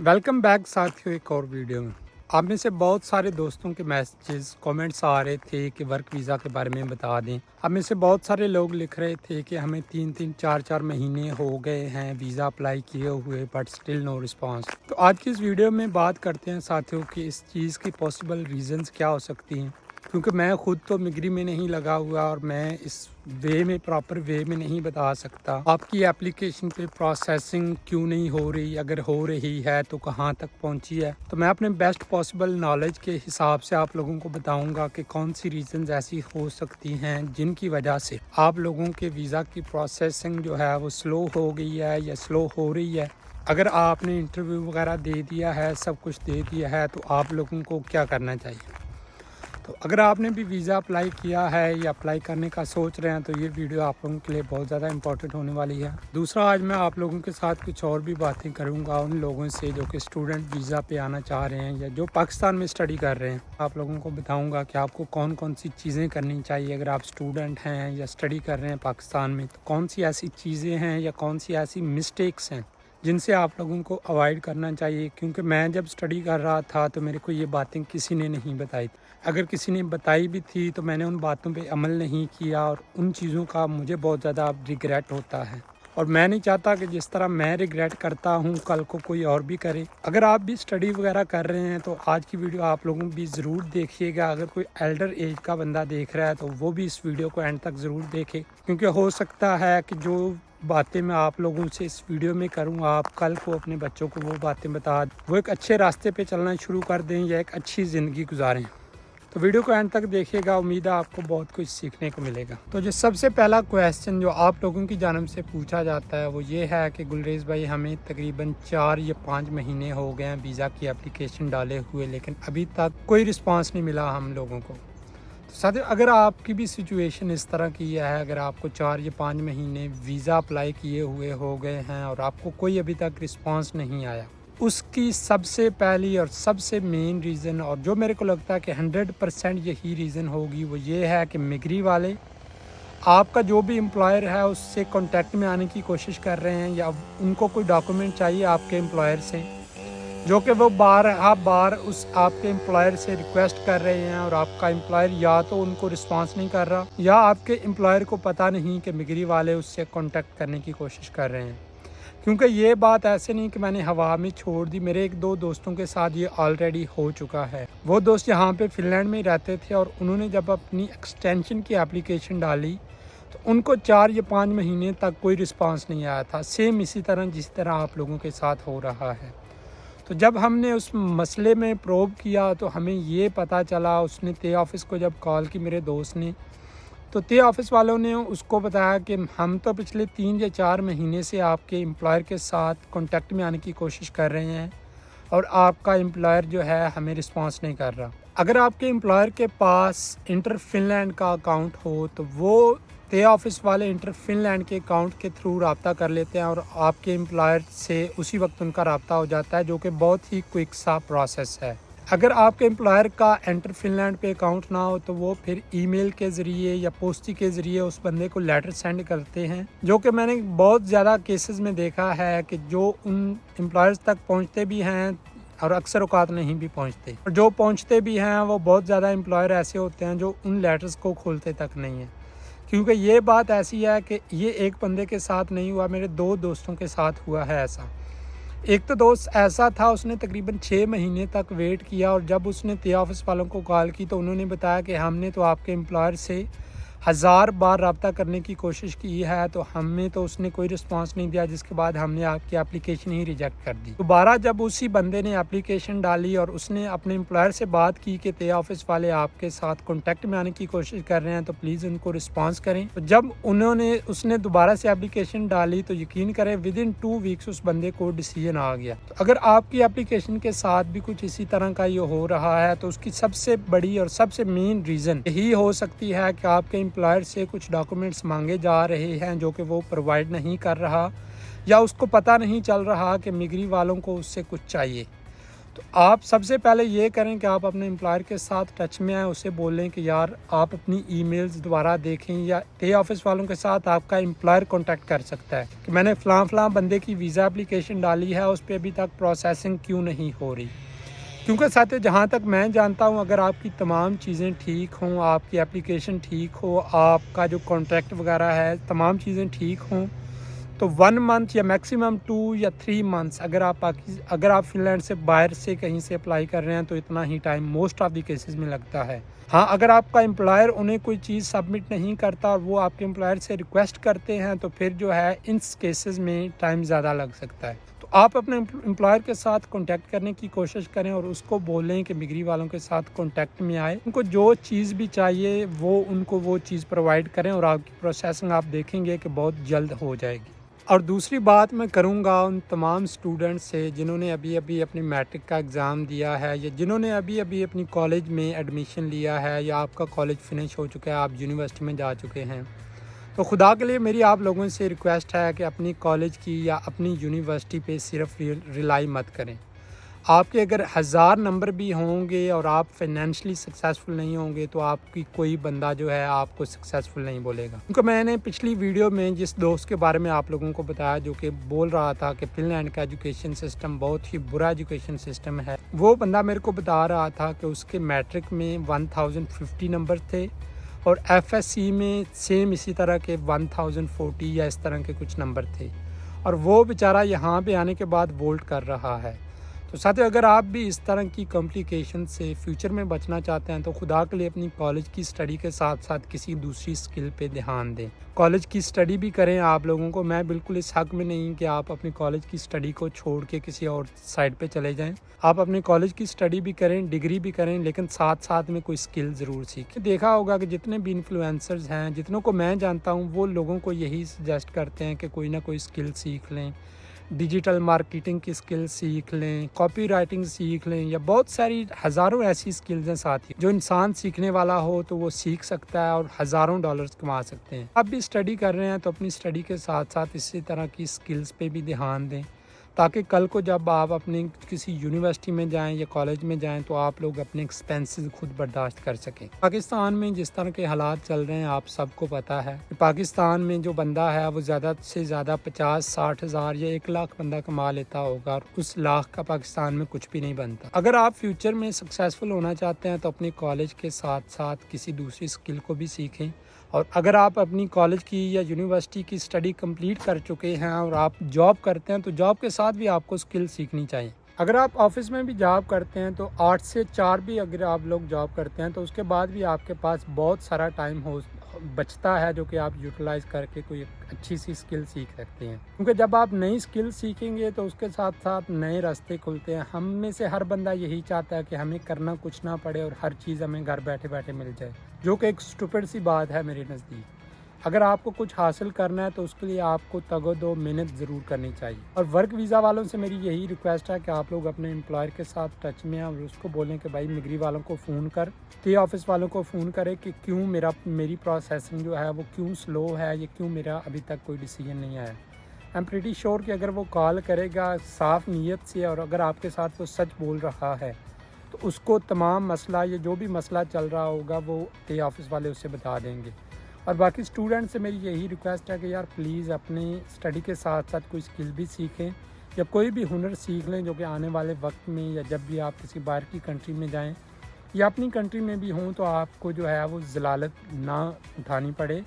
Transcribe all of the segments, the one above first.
Welcome back साथियों, एक और वीडियो में आप में से बहुत सारे दोस्तों के मैसेजेस कमेंट्स आ रहे थे कि वर्क वीज़ा के बारे में बता दें। आप में से बहुत सारे लोग लिख रहे थे कि हमें 3-4 महीने हो गए हैं वीज़ा अप्लाई किए हुए बट स्टिल नो रिस्पांस। तो आज की इस वीडियो में बात करते हैं साथियों कि इस चीज़ की पॉसिबल रीज़न्स क्या हो सकती हैं, क्योंकि मैं खुद तो मिग्री में नहीं लगा हुआ और मैं इस वे में प्रॉपर वे में नहीं बता सकता आपकी एप्लीकेशन पे प्रोसेसिंग क्यों नहीं हो रही, अगर हो रही है तो कहाँ तक पहुँची है। तो मैं अपने बेस्ट पॉसिबल नॉलेज के हिसाब से आप लोगों को बताऊंगा कि कौन सी रीजंस ऐसी हो सकती हैं जिनकी वजह से आप लोगों के वीज़ा की प्रोसेसिंग जो है वो स्लो हो गई है या स्लो हो रही है। अगर आपने इंटरव्यू वगैरह दे दिया है, सब कुछ दे दिया है, तो आप लोगों को क्या करना चाहिए। तो अगर आपने भी वीज़ा अप्लाई किया है या अप्लाई करने का सोच रहे हैं तो ये वीडियो आप लोगों के लिए बहुत ज़्यादा इंपॉर्टेंट होने वाली है। दूसरा, आज मैं आप लोगों के साथ कुछ और भी बातें करूंगा उन लोगों से जो कि स्टूडेंट वीज़ा पे आना चाह रहे हैं या जो पाकिस्तान में स्टडी कर रहे हैं। आप लोगों को बताऊंगा कि आपको कौन कौन सी चीज़ें करनी चाहिए अगर आप स्टूडेंट हैं या स्टडी कर रहे हैं पाकिस्तान में। तो कौन सी ऐसी चीज़ें हैं या कौन सी ऐसी मिस्टेक्स हैं जिनसे आप लोगों को अवॉइड करना चाहिए, क्योंकि मैं जब स्टडी कर रहा था तो मेरे को ये बातें किसी ने नहीं बताई। अगर किसी ने बताई भी थी तो मैंने उन बातों पे अमल नहीं किया और उन चीज़ों का मुझे बहुत ज़्यादा अब रिग्रेट होता है और मैं नहीं चाहता कि जिस तरह मैं रिग्रेट करता हूँ कल को कोई और भी करे। अगर आप भी स्टडी वगैरह कर रहे हैं तो आज की वीडियो आप लोगों भी ज़रूर देखिएगा। अगर कोई एल्डर एज का बंदा देख रहा है तो वो भी इस वीडियो को एंड तक ज़रूर देखे, क्योंकि हो सकता है कि जो बातें मैं आप लोगों से इस वीडियो में करूँगा आप कल को अपने बच्चों को वो बातें बता वो एक अच्छे रास्ते पे चलना शुरू कर दें या एक अच्छी ज़िंदगी गुजारें। तो वीडियो को एंड तक देखिएगा, उम्मीद है आपको बहुत कुछ सीखने को मिलेगा। तो जो सबसे पहला क्वेश्चन जो आप लोगों की जानब से पूछा जाता है वो ये है कि गुलरेज़ भाई, हमें तकरीबन 4 या 5 महीने हो गए हैं वीज़ा की एप्लीकेशन डाले हुए, लेकिन अभी तक कोई रिस्पांस नहीं मिला हम लोगों को। तो साथियों, अगर आपकी भी सिचुएशन इस तरह की है, अगर आपको 4 या 5 महीने वीज़ा अप्लाई किए हुए हो गए हैं और आपको कोई अभी तक रिस्पांस नहीं आया, उसकी सबसे पहली और सबसे मेन रीज़न, और जो मेरे को लगता है कि 100% यही रीज़न होगी, वो ये है कि मिग्री वाले आपका जो भी एम्प्लॉयर है उससे कांटेक्ट में आने की कोशिश कर रहे हैं या उनको कोई डॉक्यूमेंट चाहिए आपके एम्प्लॉयर से, जो कि वो बार उस आपके एम्प्लॉयर से रिक्वेस्ट कर रहे हैं और आपका एम्प्लॉयर या तो उनको रिस्पांस नहीं कर रहा या आपके एम्प्लॉयर को पता नहीं कि मिग्री वाले उससे कांटेक्ट करने की कोशिश कर रहे हैं। क्योंकि ये बात ऐसे नहीं कि मैंने हवा में छोड़ दी, मेरे 1-2 दोस्तों के साथ ये ऑलरेडी हो चुका है। वो दोस्त यहाँ पे फिनलैंड में ही रहते थे और उन्होंने जब अपनी एक्सटेंशन की एप्लीकेशन डाली तो उनको 4 या 5 महीने तक कोई रिस्पांस नहीं आया था, सेम इसी तरह जिस तरह आप लोगों के साथ हो रहा है। तो जब हमने उस मसले में प्रोब किया तो हमें ये पता चला, उसने ते ऑफ़िस को जब कॉल की मेरे दोस्त ने, तो ते ऑफ़िस वालों ने उसको बताया कि हम तो पिछले 3 या 4 महीने से आपके एम्प्लॉयर के साथ कांटेक्ट में आने की कोशिश कर रहे हैं और आपका एम्प्लॉयर जो है हमें रिस्पांस नहीं कर रहा। अगर आपके एम्प्लॉयर के पास इंटर फिनलैंड का अकाउंट हो तो वो ते ऑफ़िस वाले इंटर फिनलैंड के अकाउंट के थ्रू रब्ता कर लेते हैं और आपके एम्प्लॉयर से उसी वक्त उनका रब्ता हो जाता है, जो कि बहुत ही क्विक सा प्रोसेस है। अगर आपके एम्प्लॉयर का इंटर फिनलैंड पे अकाउंट ना हो तो वो फिर ईमेल के ज़रिए या पोस्टी के ज़रिए उस बंदे को लेटर सेंड करते हैं, जो कि मैंने बहुत ज़्यादा केसेस में देखा है कि जो उन एम्प्लॉयर्स तक पहुंचते भी हैं और अक्सर औकात नहीं भी पहुंचते, और जो पहुंचते भी हैं वो बहुत ज़्यादा एम्प्लॉयर ऐसे होते हैं जो उन लेटर्स को खोलते तक नहीं हैं। क्योंकि ये बात ऐसी है कि ये एक बंदे के साथ नहीं हुआ, मेरे 2 दोस्तों के साथ हुआ है ऐसा। एक तो दोस्त ऐसा था, उसने तकरीबन 6 महीने तक वेट किया और जब उसने ते ऑफ़िस वालों को कॉल की तो उन्होंने बताया कि हमने तो आपके एम्प्लॉयर से 1000 बार रब्ता करने की कोशिश की है, तो हमें तो उसने कोई रिस्पांस नहीं दिया, जिसके बाद हमने आपकी एप्लीकेशन ही रिजेक्ट कर दी। दोबारा जब उसी बंदे ने एप्लीकेशन डाली और उसने अपने एम्प्लॉयर से बात की कि ते ऑफ़िस वाले आपके साथ कांटेक्ट में आने की कोशिश कर रहे हैं तो प्लीज़ उनको रिस्पांस करें, तो जब उसने दोबारा से एप्लीकेशन डाली तो यकीन करें विदिन 2 वीक्स उस बंदे को डिसीजन आ गया। तो अगर आपकी एप्लीकेशन के साथ भी कुछ इसी तरह का ये हो रहा है तो उसकी सबसे बड़ी और सबसे मेन रीज़न यही हो सकती है कि आपके एम्प्लॉयर से कुछ डॉक्यूमेंट्स मांगे जा रहे हैं जो कि वो प्रोवाइड नहीं कर रहा या उसको पता नहीं चल रहा कि मिग्री वालों को उससे कुछ चाहिए। تو آپ سب سے پہلے یہ کریں کہ آپ اپنے امپلائر کے ساتھ ٹچ میں آئیں، اسے بولیں کہ یار آپ اپنی ای میلز دوبارہ دیکھیں، یا ٹے آفس والوں کے ساتھ آپ کا امپلائر کانٹیکٹ کر سکتا ہے کہ میں نے فلاں بندے کی ویزا اپلیکیشن ڈالی ہے، اس پہ ابھی تک پروسیسنگ کیوں نہیں ہو رہی۔ کیونکہ ساتھ جہاں تک میں جانتا ہوں، اگر آپ کی تمام چیزیں ٹھیک ہوں، آپ کی اپلیکیشن ٹھیک ہو، آپ کا جو کانٹریکٹ وغیرہ ہے تمام چیزیں ٹھیک ہوں، تو 1 منتھ یا میکسیمم 2 یا 3 منتھس اگر آپ فن لینڈ سے باہر سے کہیں سے اپلائی کر رہے ہیں تو اتنا ہی time most of the cases میں لگتا ہے۔ ہاں، اگر آپ کا امپلائر انہیں کوئی چیز سبمٹ نہیں کرتا اور وہ آپ کے امپلائر سے ریکویسٹ کرتے ہیں تو پھر جو ہے ان کیسز میں ٹائم زیادہ لگ سکتا ہے۔ تو آپ اپنے امپلائر کے ساتھ کانٹیکٹ کرنے کی کوشش کریں اور اس کو بولیں کہ مگری والوں کے ساتھ کانٹیکٹ میں آئے، ان کو جو چیز بھی چاہیے ان کو وہ چیز پرووائڈ کریں، اور آپ کی پروسیسنگ آپ دیکھیں گے کہ بہت جلد ہو جائے گی۔ اور دوسری بات میں کروں گا ان تمام اسٹوڈنٹس سے جنہوں نے ابھی اپنی میٹرک کا ایگزام دیا ہے، یا جنہوں نے ابھی اپنی کالج میں ایڈمیشن لیا ہے، یا آپ کا کالج فنش ہو چکا ہے، آپ یونیورسٹی میں جا چکے ہیں، تو خدا کے لیے میری آپ لوگوں سے ریکویسٹ ہے کہ اپنی کالج کی یا اپنی یونیورسٹی پہ صرف ریلائی مت کریں۔ آپ کے اگر 1000 نمبر بھی ہوں گے اور آپ فائنینشلی سکسیزفل نہیں ہوں گے تو آپ کی کوئی بندہ جو ہے آپ کو سکسیزفل نہیں بولے گا۔ کیونکہ میں نے پچھلی ویڈیو میں جس دوست کے بارے میں آپ لوگوں کو بتایا جو کہ بول رہا تھا کہ فن لینڈ کا ایجوکیشن سسٹم بہت ہی برا ایجوکیشن سسٹم ہے، وہ بندہ میرے کو بتا رہا تھا کہ اس کے میٹرک میں 1050 نمبر تھے، اور ایف ایس سی میں سیم اسی طرح کے 1040 یا اس طرح کے کچھ نمبر تھے، اور وہ بیچارہ یہاں پہ آنے کے بعد وولٹ کر رہا ہے۔ تو ساتھ اگر آپ بھی اس طرح کی کمپلیکیشن سے فیوچر میں بچنا چاہتے ہیں تو خدا کے لیے اپنی کالج کی سٹڈی کے ساتھ ساتھ کسی دوسری سکل پہ دھیان دیں۔ کالج کی سٹڈی بھی کریں آپ لوگوں کو، میں بالکل اس حق میں نہیں کہ آپ اپنی کالج کی سٹڈی کو چھوڑ کے کسی اور سائڈ پہ چلے جائیں۔ آپ اپنے کالج کی سٹڈی بھی کریں، ڈگری بھی کریں، لیکن ساتھ ساتھ میں کوئی سکل ضرور سیکھیں۔ دیکھا ہوگا کہ جتنے بھی انفلوئنسرز ہیں، جتنوں کو میں جانتا ہوں، وہ لوگوں کو یہی سجیسٹ کرتے ہیں کہ کوئی نہ کوئی سکل سیکھ لیں، ڈیجیٹل مارکیٹنگ کی سکل سیکھ لیں، کاپی رائٹنگ سیکھ لیں، یا بہت ساری ہزاروں ایسی سکلز ہیں ساتھی جو انسان سیکھنے والا ہو تو وہ سیکھ سکتا ہے اور ہزاروں ڈالرز کما سکتے ہیں۔ آپ بھی سٹڈی کر رہے ہیں تو اپنی سٹڈی کے ساتھ ساتھ اسی طرح کی سکلز پہ بھی دھیان دیں، تاکہ کل کو جب آپ اپنے کسی یونیورسٹی میں جائیں یا کالج میں جائیں تو آپ لوگ اپنے ایکسپینسز خود برداشت کر سکیں۔ پاکستان میں جس طرح کے حالات چل رہے ہیں آپ سب کو پتہ ہے کہ پاکستان میں جو بندہ ہے وہ زیادہ سے زیادہ 50-60 ہزار یا 1 لاکھ بندہ کما لیتا ہوگا، اور اس لاکھ کا پاکستان میں کچھ بھی نہیں بنتا۔ اگر آپ فیوچر میں سکسیزفل ہونا چاہتے ہیں تو اپنی کالج کے ساتھ ساتھ کسی دوسری سکل کو بھی سیکھیں، اور اگر آپ اپنی کالج کی یا یونیورسٹی کی سٹڈی کمپلیٹ کر چکے ہیں اور آپ جاب کرتے ہیں تو جاب کے ساتھ بھی آپ کو سکل سیکھنی چاہیے۔ اگر آپ آفس میں بھی جاب کرتے ہیں تو 8 سے 4 بھی اگر آپ لوگ جاب کرتے ہیں تو اس کے بعد بھی آپ کے پاس بہت سارا ٹائم بچتا ہے جو کہ آپ یوٹیلائز کر کے کوئی اچھی سی سکل سیکھ سکتے ہیں، کیونکہ جب آپ نئی سکل سیکھیں گے تو اس کے ساتھ ساتھ نئے راستے کھلتے ہیں۔ ہم میں سے ہر بندہ یہی چاہتا ہے کہ ہمیں کرنا کچھ نہ پڑے اور ہر چیز ہمیں گھر بیٹھے بیٹھے مل جائے، جو کہ ایک اسٹوپڈ سی بات ہے میرے نزدیک۔ اگر آپ کو کچھ حاصل کرنا ہے تو اس کے لیے آپ کو تگ و دو محنت ضرور کرنی چاہیے۔ اور ورک ویزا والوں سے میری یہی ریکویسٹ ہے کہ آپ لوگ اپنے امپلائر کے ساتھ ٹچ میں ہیں اور اس کو بولیں کہ بھائی مگری والوں کو فون کر، ٹی آفس والوں کو فون کرے کہ کیوں میری پروسیسنگ جو ہے وہ کیوں سلو ہے، یا کیوں میرا ابھی تک کوئی ڈیسیجن نہیں آیا۔ آئی ایم پریٹی شیور کہ اگر وہ کال کرے گا صاف نیت سے اور اگر آپ کے ساتھ وہ سچ بول رہا ہے تو اس کو تمام مسئلہ یا جو بھی مسئلہ چل رہا ہوگا وہ ٹی آفس والے اسے بتا دیں گے۔ اور باقی اسٹوڈنٹ سے میری یہی ریکویسٹ ہے کہ یار پلیز اپنی اسٹڈی کے ساتھ ساتھ کوئی سکل بھی سیکھیں، یا کوئی بھی ہنر سیکھ لیں جو کہ آنے والے وقت میں یا جب بھی آپ کسی باہر کی کنٹری میں جائیں یا اپنی کنٹری میں بھی ہوں تو آپ کو جو ہے وہ ذلالت نہ اٹھانی پڑے،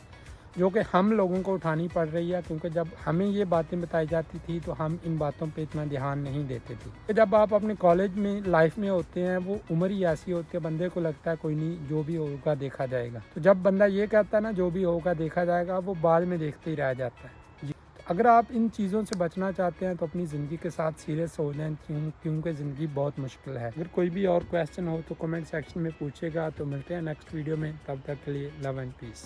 جو کہ ہم لوگوں کو اٹھانی پڑ رہی ہے، کیونکہ جب ہمیں یہ باتیں بتائی جاتی تھی تو ہم ان باتوں پہ اتنا دھیان نہیں دیتے تھے۔ جب آپ اپنے کالج میں لائف میں ہوتے ہیں وہ عمر ہی ایسی ہوتی ہے، بندے کو لگتا ہے کوئی نہیں جو بھی ہوگا دیکھا جائے گا، تو جب بندہ یہ کہتا ہے نا جو بھی ہوگا دیکھا جائے گا، وہ بعد میں دیکھتے ہی رہ جاتا ہے۔ اگر آپ ان چیزوں سے بچنا چاہتے ہیں تو اپنی زندگی کے ساتھ سیریس ہو جائیں، کیونکہ زندگی بہت مشکل ہے۔ اگر کوئی بھی اور کویسچن ہو تو کمنٹ سیکشن میں پوچھے گا، تو ملتے ہیں نیکسٹ ویڈیو میں، تب تک کے لیے لو اینڈ پیس۔